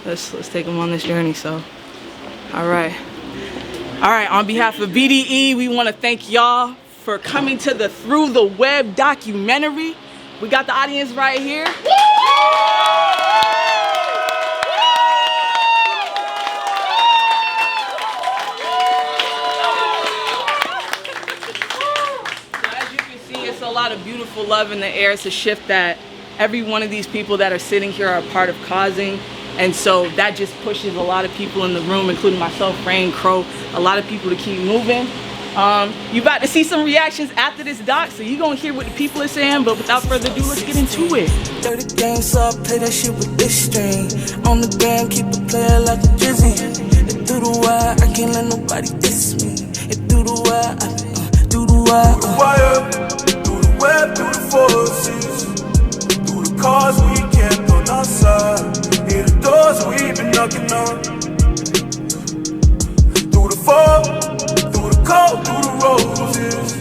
let's take them on this journey. So, all right. On behalf of BDE, we want to thank y'all for coming to the Through the Web documentary. We got the audience right here. A lot of beautiful love in the air. It's a shift that every one of these people that are sitting here are a part of causing, and so that just pushes a lot of people in the room, including myself, Rain, Crow, a lot of people to keep moving. You about to see some reactions after this doc, so you're gonna hear what the people are saying, but without further ado, let's get into it. 30 games, so I play that shit with this string. On the game, keep a player like a drizzy. It through the wire, I can't let nobody diss me. It through the wire, through the wire. Web through the forces, through the cars we kept on our side, hear the doors we've been knocking on. Through the fall, through the cold, through the roses,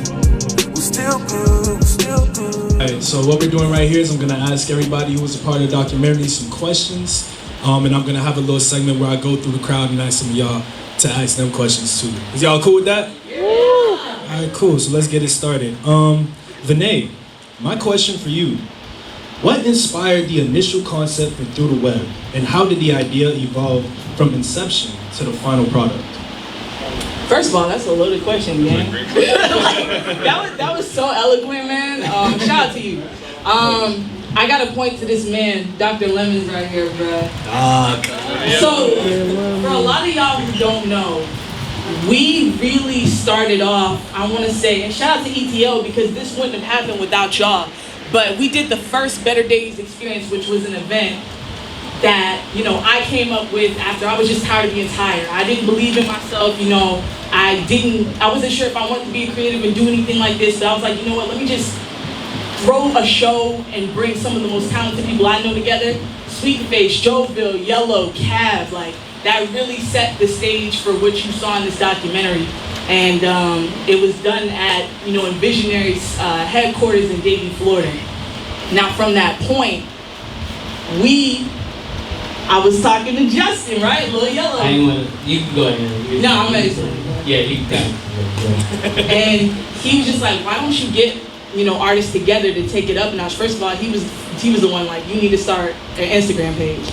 we're still good, we're still good. Alright, so what we're doing right here is I'm gonna ask everybody who was a part of the documentary some questions, and I'm gonna have a little segment where I go through the crowd and ask some of y'all to ask them questions too. Is y'all cool with that? Yeah. Alright, cool. So let's get it started. Vinay, my question for you, what inspired the initial concept for Through the Web, and how did the idea evolve from inception to the final product? First of all, that's a loaded question, man. that was so eloquent, man. Shout out to you. I gotta point to this man, Dr. Lemons right here, bro. So, for a lot of y'all who don't know, we really started off, I want to say, and shout out to ETL because this wouldn't have happened without y'all, but we did the first Better Days experience, which was an event that, I came up with after I was just tired of being tired. I didn't believe in myself, I wasn't sure if I wanted to be a creative and do anything like this, but I was like, you know what, let me just throw a show and bring some of the most talented people I know together. Sweetface, Joville, Yellow, Cav, that really set the stage for what you saw in this documentary. And it was done at, Envisionary's headquarters in Davie, Florida. Now from that point, I was talking to Justin, right? Lil Yellow. You can go ahead. No, I'm ready. Yeah, you can. And he was just like, why don't you get, artists together to take it up a notch? First of all, he was the one you need to start an Instagram page.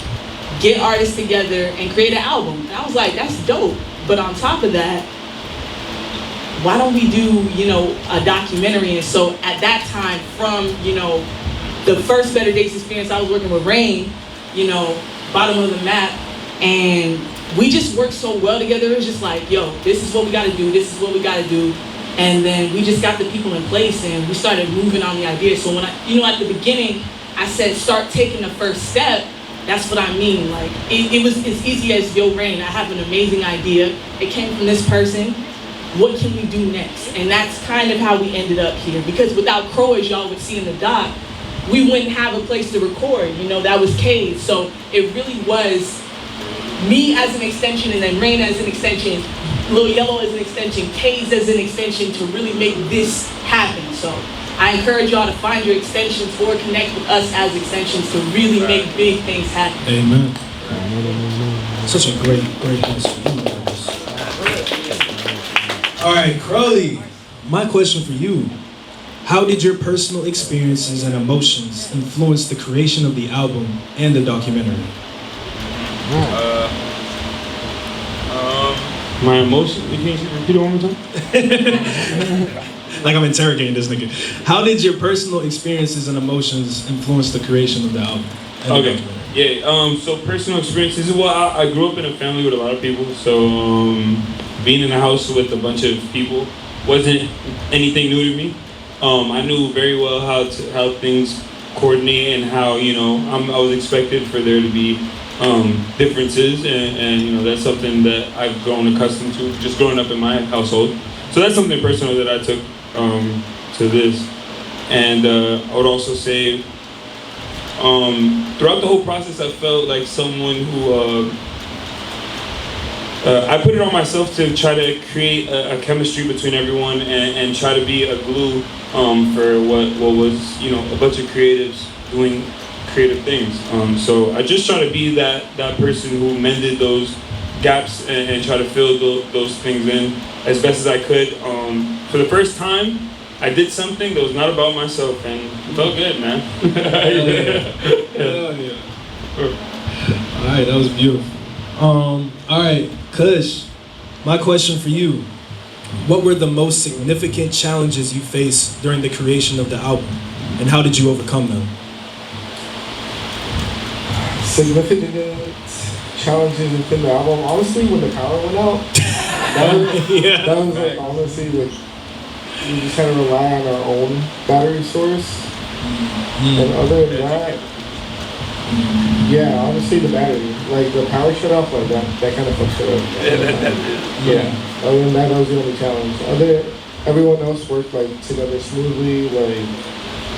Get artists together and create an album. And I was like, that's dope. But on top of that, why don't we do, a documentary? And so at that time, from, the first Better Days experience, I was working with Rain, bottom of the map. And we just worked so well together. It was just like, yo, this is what we gotta do. This is what we gotta do. And then we just got the people in place and we started moving on the idea. So when at the beginning, I said, start taking the first step. That's what I mean. It was as easy as, yo, Rain, I have an amazing idea. It came from this person. What can we do next? And that's kind of how we ended up here. Because without Crow, as y'all would see in the doc, we wouldn't have a place to record. That was K's. So it really was me as an extension and then Rain as an extension, Lil Yellow as an extension, K's as an extension to really make this happen. So I encourage y'all to find your extensions or connect with us as extensions to really make big things happen. Amen. Such a great answer. All right, Crowley, my question for you. How did your personal experiences and emotions influence the creation of the album and the documentary? My emotions? Can you repeat it one more time? Like I'm interrogating this nigga. How did your personal experiences and emotions influence the creation of the album? Okay. Yeah. So personal experiences. Well, I grew up in a family with a lot of people. So being in a house with a bunch of people wasn't anything new to me. I knew very well how things coordinate and how I was expected for there to be differences, and that's something that I've grown accustomed to just growing up in my household. So that's something personal that I took to this. And I would also say throughout the whole process I felt like someone who I put it on myself to try to create a chemistry between everyone and try to be a glue for what was a bunch of creatives doing creative things. So I just try to be that person who mended those gaps and try to fill those things in as best as I could. For the first time, I did something that was not about myself, and it felt good, man. Hell yeah. All right, that was beautiful. All right, Kush, my question for you. What were the most significant challenges you faced during the creation of the album, and how did you overcome them? Significant challenges within the album. Honestly, when the power went out, that was like, honestly, like, we just had to rely on our own battery source. And other than that, yeah, honestly, the battery, like the power shut off, like that kind of fucked it up. Yeah. Other than that was the only challenge. Everyone else worked like together smoothly. Like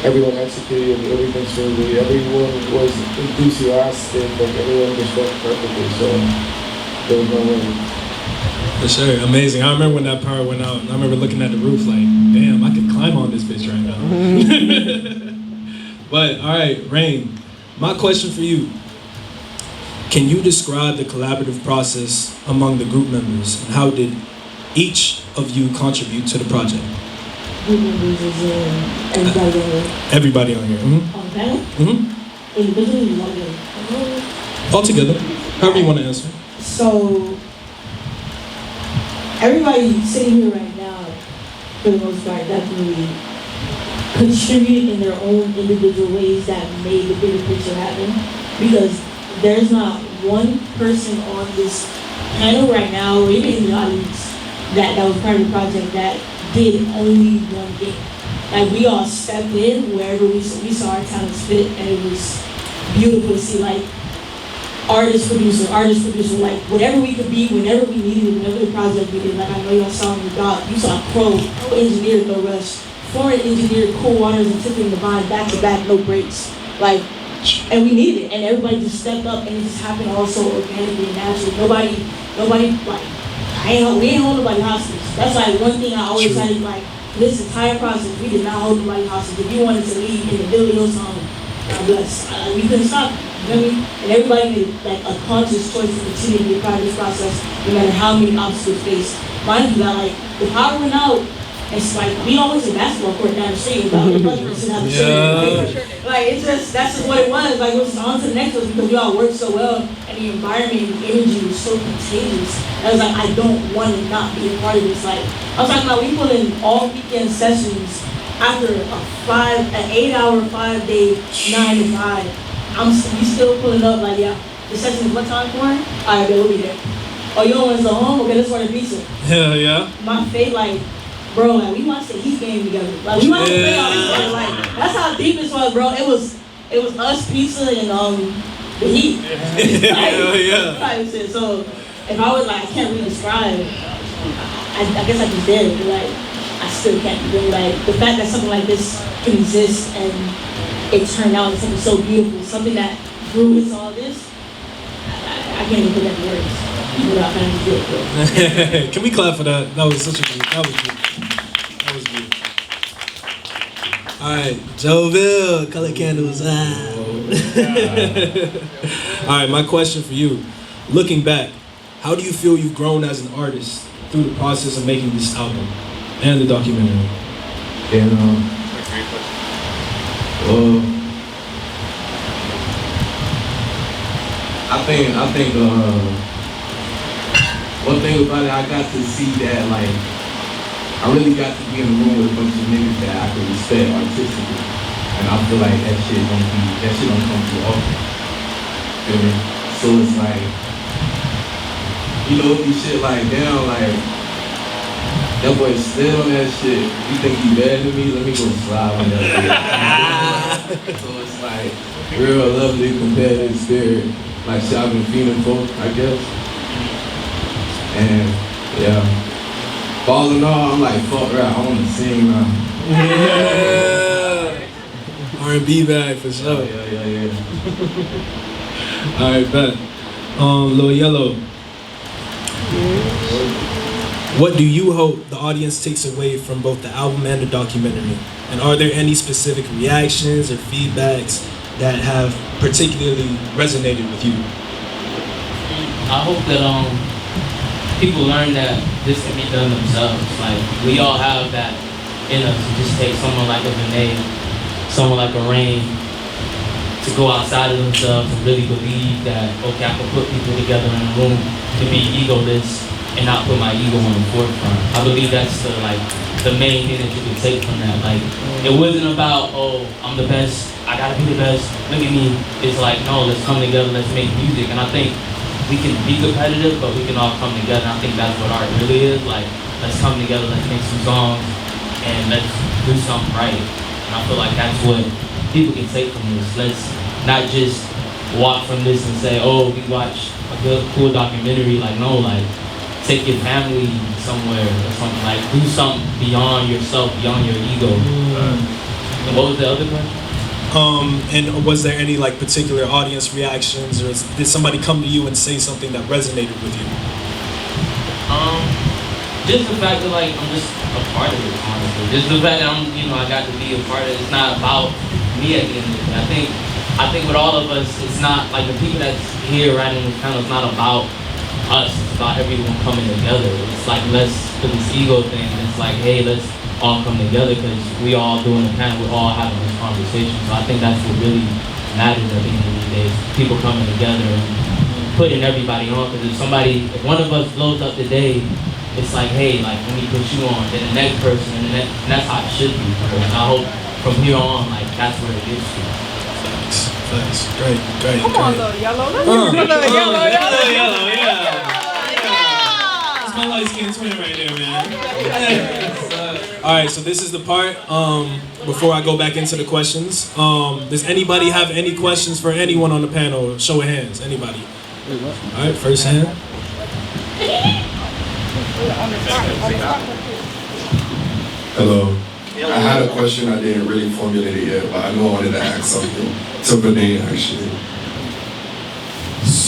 everyone executed everything smoothly. Everyone was enthusiastic. Like everyone just worked perfectly. So there was no way. For sure, amazing. I remember when that power went out. I remember looking at the roof like, damn, I could climb on this bitch right now. But all right, Rain, my question for you. Can you describe the collaborative process among the group members, and how did each of you contribute to the project? Group members is everybody on here. Everybody on here. Mm-hmm. On the panel? Mm-hmm. Individually, all together. All together. However you want to answer. So, everybody sitting here right now, for the most part, definitely contributed in their own individual ways that made the bigger picture happen. Because there's not one person on this panel right now, or even in the audience, that was part of the project that did only one thing. Like, we all stepped in wherever we saw our talents fit, and it was beautiful to see, like, artist, producer, like, whatever we could be, whenever we needed it, whatever the project we did. Like, I know y'all saw me, God, you saw pro engineer, no rush, foreign engineer, Cool Waters and Tiffany Divine, back to back, no breaks. Like, and we needed it, and everybody just stepped up, and it just happened all so organically and naturally. Nobody, like, we ain't hold nobody hostage. That's like one thing I always try to, like, this entire process, we did not hold nobody hostage. If you wanted to leave in the Billy Hill song, God bless, we couldn't stop you. You know what I mean? And everybody made, like, a conscious choice to continue to be a part of this process, no matter how many obstacles faced. Mind you, that, like, the power went out. It's like, we always a basketball court down the street about the person have the shirt. Like, it's just, that's just what it was. Like, it was on to the next one because we all worked so well, and the environment and the energy was so contagious. I was like, I don't want to not be a part of this. Like, I was talking about, we put in all weekend sessions after an 8-hour, 5-day, 9 to 5. We still pulling up, like, yeah, the session is what time for? All right, we'll be there. Oh, you don't want to go home? Okay, let's order pizza. Hell yeah. My faith, like, bro, like, we watched the Heat game together. Like, we watched the playoffs together. Like, that's how deep this was, bro. It was us, pizza, and the Heat. Hell yeah. Type shit. So, if I was like, I can't really describe, I guess I just did, but like, I still can't really, like, the fact that something like this can exist and it turned out into something so beautiful, something that grew into all this, I can't even put that in words. Without kind of good, Can we clap for that? That was such a good. That was beautiful. All right, Joville, color candles. All right, my question for you. Looking back, how do you feel you've grown as an artist through the process of making this album and the documentary? I think one thing about it, I got to see that, like, I really got to be in the room with a bunch of niggas that I could respect artistically. And I feel like that shit don't come too often. Feel me? So it's like, you know, these shit like, damn, like, that boy slid on that shit. You think he better than me? Let me go slide on that shit. So it's like, real lovely competitive spirit, like shit I've been feeling for, I guess. And yeah, all in all, I'm like, fuck rap, I want to sing now. Yeah. R&B bag for sure. Yeah. All right, bet. Lil Yellow. What do you hope the audience takes away from both the album and the documentary? And are there any specific reactions or feedbacks that have particularly resonated with you? I hope that people learn that this can be done themselves. Like, we all have that in us to just take someone like a Vinay, someone like a Rain, to go outside of themselves and really believe that, okay, I can put people together in a room to be egoless and not put my ego on the forefront. I believe that's the main thing that you can take from that. Like, it wasn't about, oh, I'm the best, I gotta be the best, look at me. It's like, no, let's come together, let's make music. And I think we can be competitive, but we can all come together. And I think that's what art really is. Like, let's come together, let's make some songs, and let's do something right. And I feel like that's what people can take from this. Let's not just walk from this and say, oh, we watched a good, cool documentary. Like, no, like, take your family somewhere or something. Like, do something beyond yourself, beyond your ego. And what was the other question? And was there any like particular audience reactions, or did somebody come to you and say something that resonated with you? Just the fact that like I'm just a part of it, honestly. Just the fact that I got to be a part of it. It's not about me at the end of the day. I think with all of us, it's not like the people that's here right in this panel. It's not about us. It's about everyone coming together. It's like less for this ego thing. It's like, hey, let's all come together because we all doing the panel. We're all having this conversation. So I think that's what really matters at the end of the day. People coming together and putting everybody on. Because if one of us blows up today, it's like, hey, like, let me put you on, then the next person, and that's how it should be. And I hope from here on, like, that's where it gets to. Thanks. Great. Come on, little yellow. Let's yellow, yeah. That's my light skin twin right there, man. All right, so this is the part before I go back into the questions. Does anybody have any questions for anyone on the panel? Show of hands. Anybody? All right, first hand. Hello. I had a question, I didn't really formulate it yet, but I know I wanted to ask something to Vinay actually.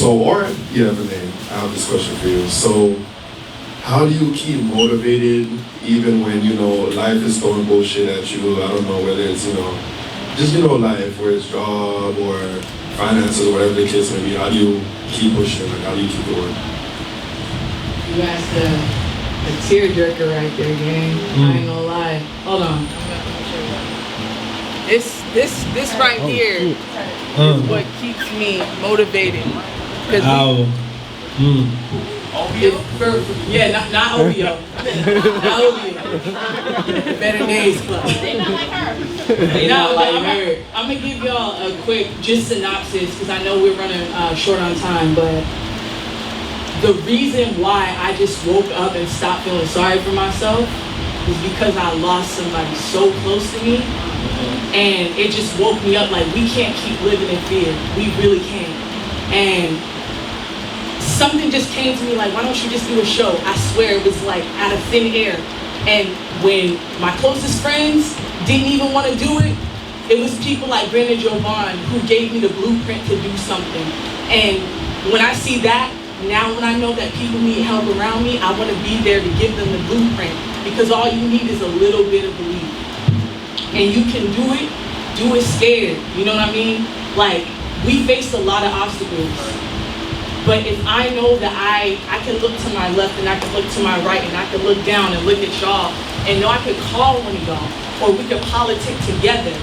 Vinay, I have this question for you. So, how do you keep motivated even when, life is throwing bullshit at you? I don't know whether it's, just, life, where it's job or finances or whatever the case may be. How do you keep pushing? Like, how do you keep going? You asked a tearjerker right there, gang. I ain't gonna lie. Hold on. This right here is what keeps me motivated. Yeah, not OVO. Not OVO. Better Days Club. Not like her. I'm gonna give y'all a quick synopsis because I know we're running short on time, but the reason why I just woke up and stopped feeling sorry for myself is because I lost somebody so close to me, and it just woke me up like, we can't keep living in fear. We really can't. And something just came to me like, why don't you just do a show? I swear it was like out of thin air. And when my closest friends didn't even want to do it, it was people like Brandon Jovan who gave me the blueprint to do something. And when I see that, now when I know that people need help around me, I want to be there to give them the blueprint, because all you need is a little bit of belief. And you can do it scared, you know what I mean? Like, we faced a lot of obstacles, but if I know that I can look to my left and I can look to my right and I can look down and look at y'all and know I could call one of y'all, or we could politic together,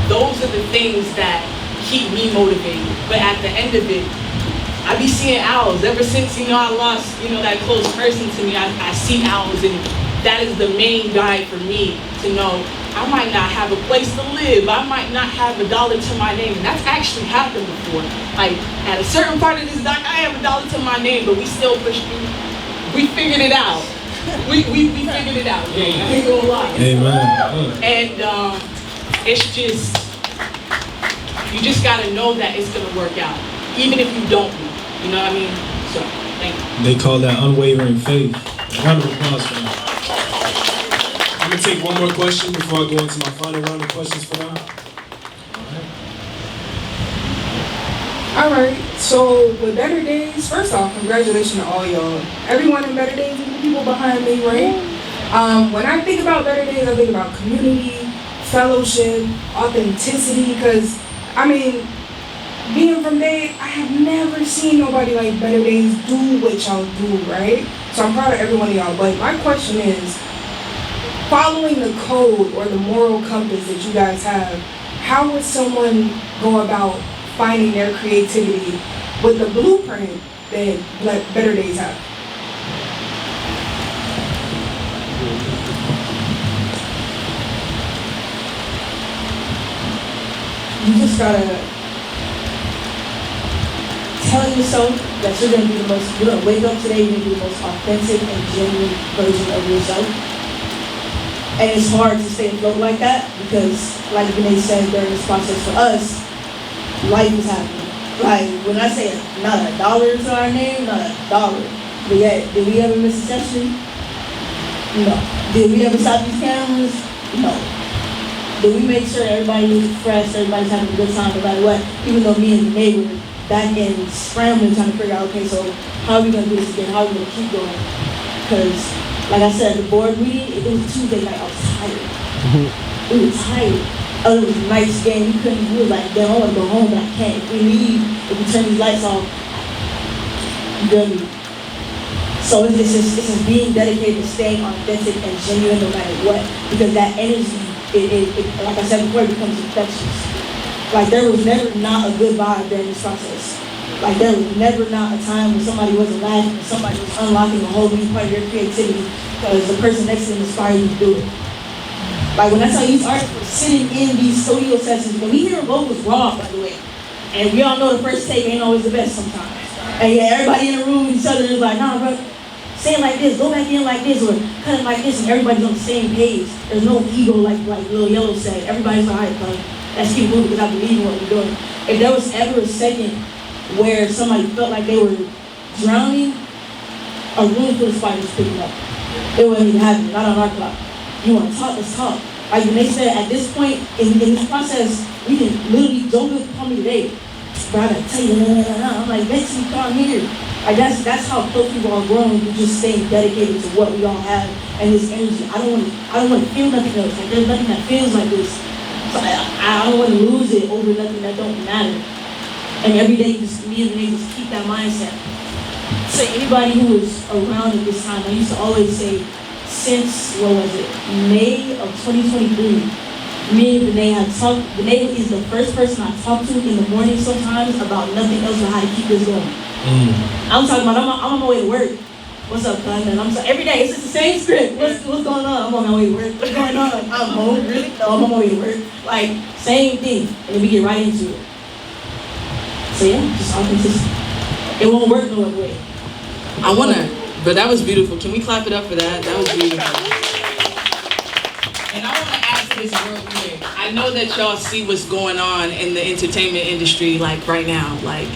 those are the things that keep me motivated. But at the end of it, I be seeing owls. Ever since, I lost, that close person to me, I see owls, and that is the main guide for me to know I might not have a place to live. I might not have $1 to my name. And that's actually happened before. Like, at a certain part of this doc, I have $1 to my name, but we still push through. We figured it out. We figured it out. I ain't gonna lie. Amen. And it's just, you just gotta know that it's gonna work out, even if you don't know. You know what I mean? So, thank you. They call that unwavering faith. Round of applause for them. I'm gonna take one more question before I go into my final round of questions for them. All right. So with Better Days, first off, congratulations to all y'all. Everyone in Better Days and the people behind me, right? When I think about Better Days, I think about community, fellowship, authenticity, because I mean, being from there, I have never seen nobody like Better Days do what y'all do, right? So I'm proud of every one of y'all. But my question is, following the code or the moral compass that you guys have, how would someone go about finding their creativity with the blueprint that Better Days have? You just gotta tell yourself that you're gonna wake up today, you're gonna be the most authentic and genuine version of yourself. And it's hard to stay afloat like that because, like Renee said during this process for us, life is happening. Like, when I say not $1 to our name, not $1. But yet, did we ever miss a session? No. Did we ever stop these cameras? No. Did we make sure everybody was fresh, everybody's having a good time no matter what? Even though me and the neighbor back in scrambling trying to figure out, okay, so how are we gonna do this again? How are we gonna keep going? Because, like I said, the board meeting, it was Tuesday night, I was tired. We were tired. Oh, it was a nice game, we were like, damn, I wanna go home, but I can't. If we leave, if we turn these lights off, you feel me? So it's just being dedicated to staying authentic and genuine no matter what. Because that energy, it like I said before, it becomes infectious. Like, there was never not a good vibe during this process. Like, there was never not a time when somebody wasn't laughing, when somebody was unlocking a whole new part of their creativity because the person next to them inspired you to do it. Like, when I tell you these artists were sitting in these studio sessions, when we hear vocals raw, by the way, and we all know the first take ain't always the best sometimes. And yeah, everybody in the room with each other is like, nah, bro, say it like this, go back in like this, or cut it like this, and everybody's on the same page. There's no ego like Lil Yellow said. Everybody's like, all right, bro, let's keep moving because I believe in what we're doing. If there was ever a second where somebody felt like they were drowning, a room full of spiders picking up. It wasn't even happening, not on our clock. You want to talk, let's talk. Like when they said at this point in this process, we can literally, Joe Bill call me today. Bro, I gotta tell you, I'm like, next week, come here. Like that's how close people are growing. We just staying dedicated to what we all have and this energy. I don't want to feel nothing else. Like there's nothing that feels like this. So I don't want to lose it over nothing that don't matter. And every day, just me and Renee just keep that mindset. So anybody who was around at this time, I used to always say, since, what was it, May of 2023, me and Renee had talked. Renee is the first person I talk to in the morning sometimes about nothing else but how to keep this going. I'm talking about, I'm on my way to work. What's up, cuz? And every day, it's just the same script. What's going on? I'm on my way to work. What's going on? I'm home, really? No, I'm on my way to work. Like, same thing. And then we get right into it. So yeah, just authenticity. It won't work no other way. But that was beautiful. Can we clap it up for that? That was beautiful. And I want to ask this real quick. I know that y'all see what's going on in the entertainment industry, like right now. Like,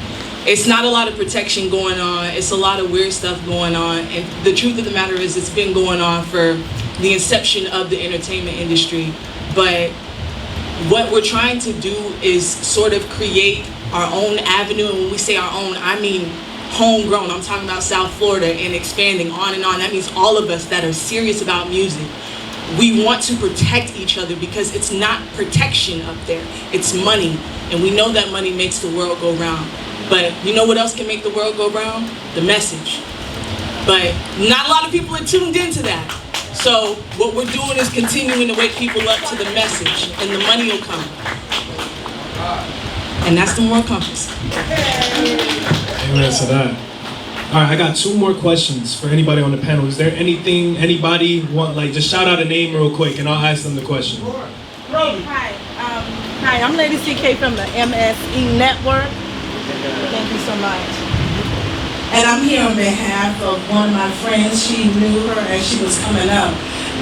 it's not a lot of protection going on. It's a lot of weird stuff going on. And the truth of the matter is, it's been going on for the inception of the entertainment industry. But what we're trying to do is sort of create our own avenue. And when we say our own, I mean homegrown. I'm talking about South Florida and expanding on and on. That means all of us that are serious about music. We want to protect each other because it's not protection up there. It's money. And we know that money makes the world go round. But you know what else can make the world go round? The message. But not a lot of people are tuned into that. So what we're doing is continuing to wake people up to the message, and the money will come. And that's the moral compass. Amen to that. All right, I got 2 more questions for anybody on the panel. Is there anything anybody want, like, just shout out a name real quick, and I'll ask them the question. Hi, I'm Lady CK from the MSE Network. Thank you so much. And I'm here on behalf of one of my friends. She knew her as she was coming up.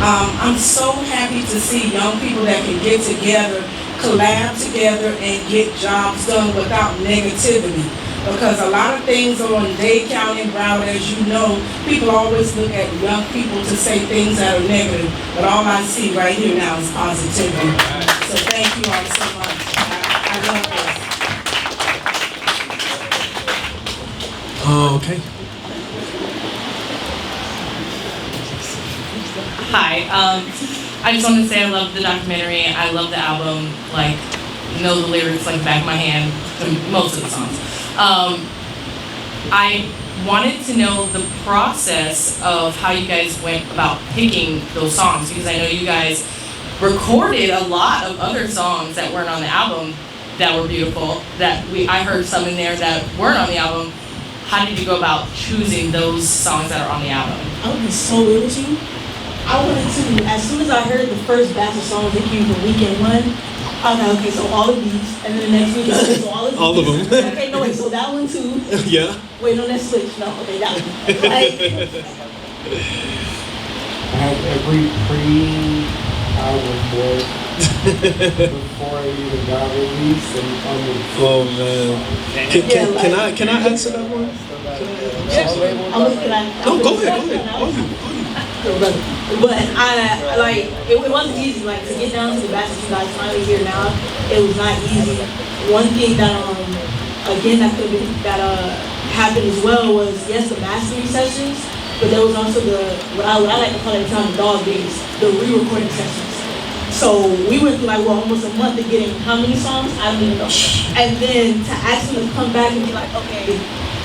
I'm so happy to see young people that can get together, collab together, and get jobs done without negativity. Because a lot of things on Dade County and Broward, as you know, people always look at young people to say things that are negative. But all I see right here now is positivity. So thank you all so much. I love this. Okay. Hi. I just want to say I love the documentary. I love the album. Like, know the lyrics like the back of my hand, most of the songs. I wanted to know the process of how you guys went about picking those songs, because I know you guys recorded a lot of other songs that weren't on the album that were beautiful, I heard some in there that weren't on the album. How did you go about choosing those songs that are on the album? I would be so real with you. I wanted to, as soon as I heard the first batch of songs that came from weekend one, I was like, okay, so all of these, and then the next week, okay, so all of these. All of them. Okay, no, wait, so that one too. Yeah. Wait, no, let's switch. No, okay, that one. Like, I had every pre-album board before it even got released, and oh man. Can I answer that one? No, go ahead. But I like it wasn't easy, like, to get down to the batch that you guys finally hear now. It was not easy. One thing that again that happened as well was, yes, the mastering sessions, but there was also what I like to call at the time the dog days, the re-recording sessions. So we went through like almost a month of getting how many songs? I don't even know. And then to ask them to come back and be like, okay,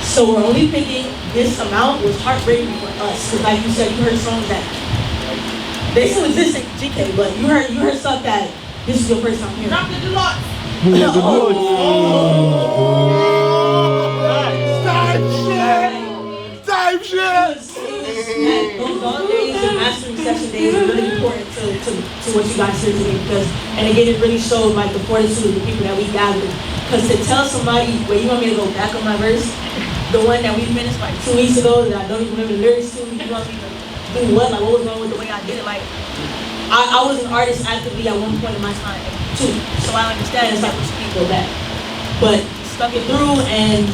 so we're only picking this amount was heartbreaking for us. Because like you said, you heard songs that they still exist in GK, but you heard stuff that this is your first time hearing. Drop the deluxe. Type shit. Those dog days and mastering session days are really important to what you guys hear today, because, and again, it really showed like the fortitude of the people that we gathered. Because to tell somebody, wait, you want me to go back on my verse? The one that we finished like 2 weeks ago that I don't even remember the lyrics to, you want me to do what? Like, what was wrong with the way I did it? Like, I was an artist actively at one point in my time too, so I understand it's like what people back. But stuck it through, and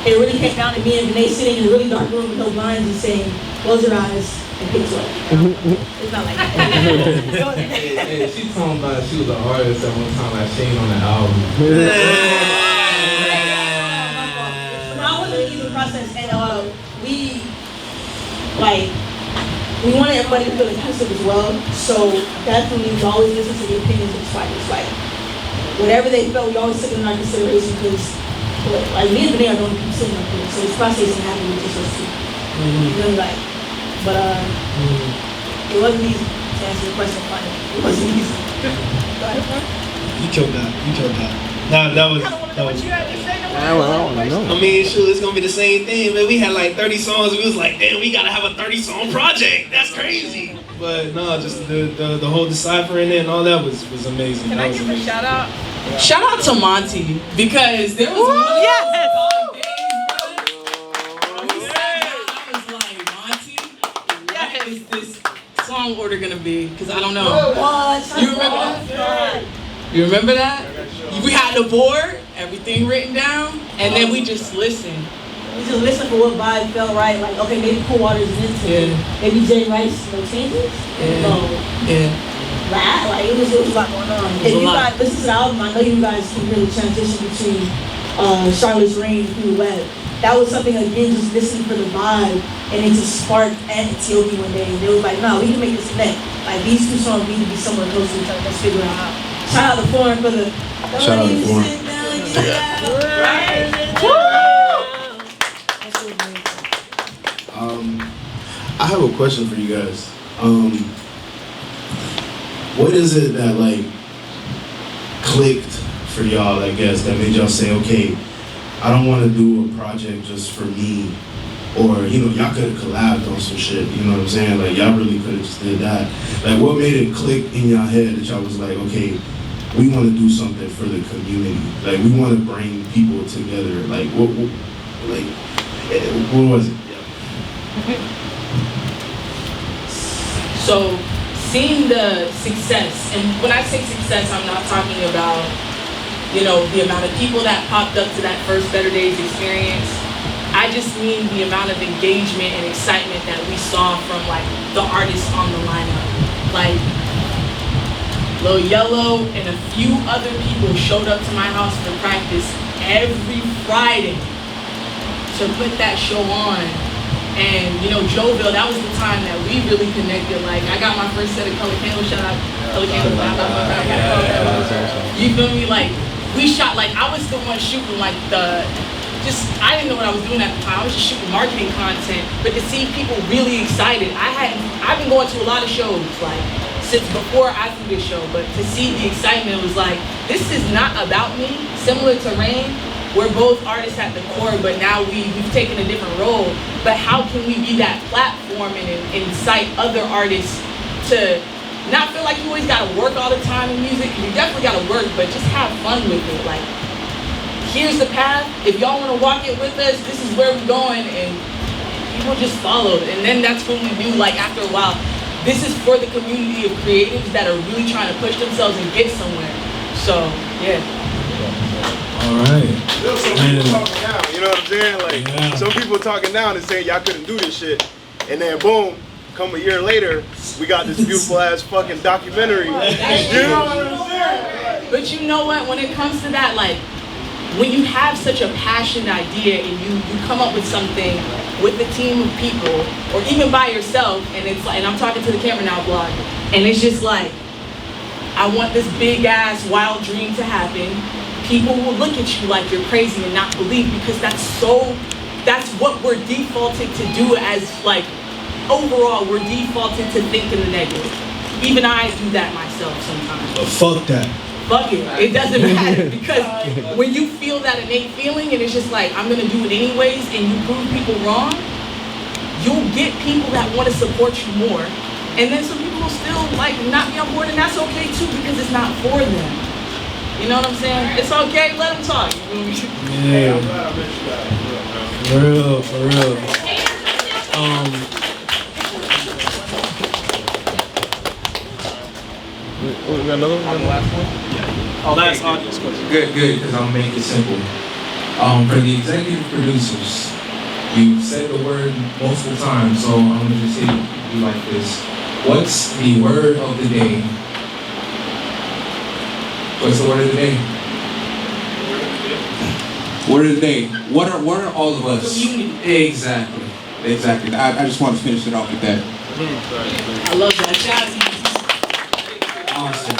it really came down to me and Renee sitting in a really dark room with no blinds and saying, close your eyes and pick up. It's not like that. Hey, she talking about she was an artist at one time, like she ain't on the album. That wasn't an easy process, and we wanted everybody to feel inclusive as well. So definitely we always listen to the opinions of the fighters. Like, whatever they felt, we always took it in our consideration, because like me and Renee are the only people sitting up here, so this process isn't happening with just us two. You know, like, but it wasn't easy to answer your question finally. It wasn't easy. You killed that. That was. I mean, shoot, it's gonna be the same thing, man. We had like 30 songs. We was like, damn, we gotta have a 30-song project. That's crazy. But no, just the whole deciphering and all that was amazing. Can I give a shout out? Shout out to Monty, because there was one Yes! I was like, Monty, what is this song order gonna be? Because I don't know. You remember that? You remember that? We had the board, everything written down, and then we just listened. We just listened for what vibe felt right. Like, okay, maybe Cool Water's into it. Maybe Jay Rice, no changes. Like, it was a lot going on. If you guys listen to the album, I know you guys can really transition between Charlotte's Reign and Blue Web. That was something, again, just listening for the vibe, and it just sparked Antiope one day. And they was like, no, we can make this connect. Like, these two songs need to be somewhere close to each other. Let's figure it out. Shout out to Foreign for the. Shout out to Foreign. I have a question for you guys. What is it that like clicked for y'all, I guess, that made y'all say, okay, I don't want to do a project just for me, or, you know, y'all could have collabed on some shit, you know what I'm saying? Like, y'all really could have just did that. Like, what made it click in y'all head that y'all was like, okay, we want to do something for the community. Like, we want to bring people together. Like, what was it? So, seeing the success, and when I say success, I'm not talking about, you know, the amount of people that popped up to that first Better Days experience. I just mean the amount of engagement and excitement that we saw from like the artists on the lineup. Like, Lil Yellow and a few other people showed up to my house for practice every Friday to put that show on. And, you know, Joville, that was the time that we really connected. Like, I got my first set of Color Candles, shout out Color Candles. You feel me? Like, we shot, like, I was the one shooting, like, I didn't know what I was doing at the time. I was just shooting marketing content, but to see people really excited, I've been going to a lot of shows, like, since before I threw this show, but to see the excitement was like, this is not about me. Similar to Rain, we're both artists at the core, but now we've taken a different role. But how can we be that platform and incite other artists to not feel like you always gotta work all the time in music? You definitely gotta work, but just have fun with it. Like, here's the path. If y'all wanna walk it with us, this is where we're going, and people just follow. And then that's when we knew, like, after a while, this is for the community of creatives that are really trying to push themselves and get somewhere. So, yeah. All right. Some people talking down, you know what I'm saying? Like, some people talking down and saying y'all couldn't do this shit. And then boom, come a year later, we got this beautiful ass fucking documentary. You know what I'm saying? But you know what? When it comes to that, like, when you have such a passionate idea and you come up with something with a team of people, or even by yourself, and it's like, and I'm talking to the camera now, vlog, and it's just like, I want this big ass wild dream to happen. People will look at you like you're crazy and not believe, because that's what we're defaulted to do as, like, overall, we're defaulted to think in the negative. Even I do that myself sometimes. But fuck that. Fuck it. It doesn't matter, because when you feel that innate feeling and it's just like, I'm gonna do it anyways, and you prove people wrong, you'll get people that want to support you more. And then some people will still, like, not be on board, and that's okay too, because it's not for them. You know what I'm saying? It's okay, let them talk. Yeah. For real, for real. We got another one? The last one? Yeah. Last audience question. Good, because I'm gonna make it simple. For the executive producers, you've said the word multiple times, so I'm gonna just hit you like this. What's the word of the day? What's the word of the day? Word of the day. What are all of us? Exactly. I just want to finish it off with that. I love that. Shout out to you. Awesome.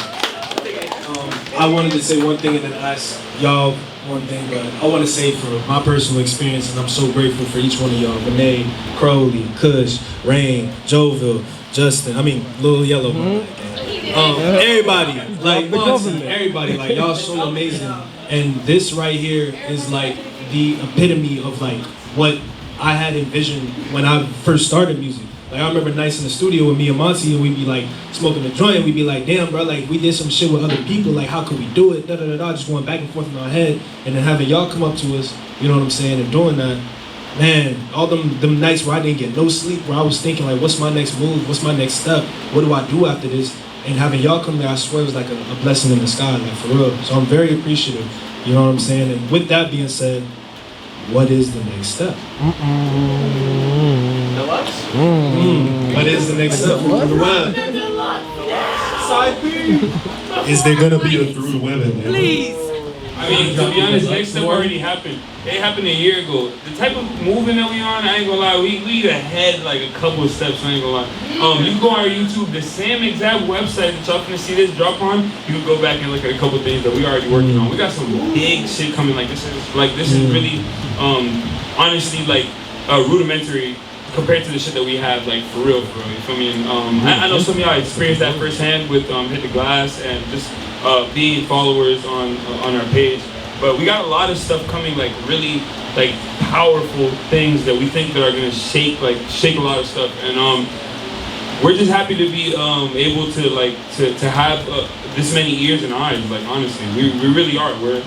I wanted to say one thing and then ask y'all one thing, but I want to say from my personal experience, and I'm so grateful for each one of y'all: Renee, Crowley, Kush, Rain, Joville, Justin. I mean, Lil Yellow. Everybody, like Monty, everybody, like y'all so amazing. And this right here is like the epitome of like what I had envisioned when I first started music. Like, I remember nights in the studio with me and Monty, and we'd be like smoking a joint, and we'd be like, damn, bro, like we did some shit with other people, like how could we do it? Da da da da, just going back and forth in our head, and then having y'all come up to us, you know what I'm saying, and doing that, man, all them nights where I didn't get no sleep, where I was thinking like, what's my next move? What's my next step? What do I do after this? And having y'all come there, I swear it was like a blessing in the sky, like for real. So I'm very appreciative, you know what I'm saying? And with that being said, what is the next step? What is the next step for the web? Side B. Is there gonna be a through the web in there? Please. I mean, to be honest, next step already happened. It happened a year ago. The type of movement that we on, I ain't gonna lie, we ahead like a couple of steps, I ain't gonna lie. You can go on our YouTube, the same exact website that y'all finna see this drop on, you can go back and look at a couple things that we already working on. We got some big shit coming, like this is really, honestly, like, rudimentary compared to the shit that we have, like, for real, you feel me? And, I know some of y'all experienced that firsthand with Hit the Glass and just being followers on our page. But we got a lot of stuff coming, like really like powerful things that we think that are gonna shake a lot of stuff. And we're just happy to be able to to have this many ears and eyes. Like honestly, we really are. We're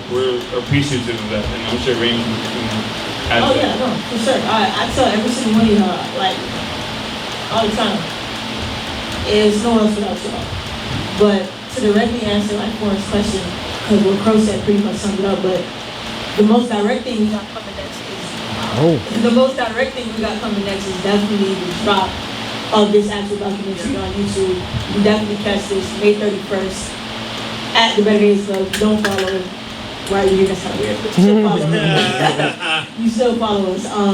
appreciative of that, and I'm sure Raymond can add to that. Yeah, no, for sure. I tell every single one of y'all, like all the time, is no one else without y'all. But to directly answer like Warren's question, because what Crow said pretty much summed it up, but the most direct thing we got coming next is definitely the drop of this actual documentary on YouTube. You definitely catch this May 31st at the Better Days Club. Don't follow. Right, you're gonna sound weird, but you still follow us. You still follow us.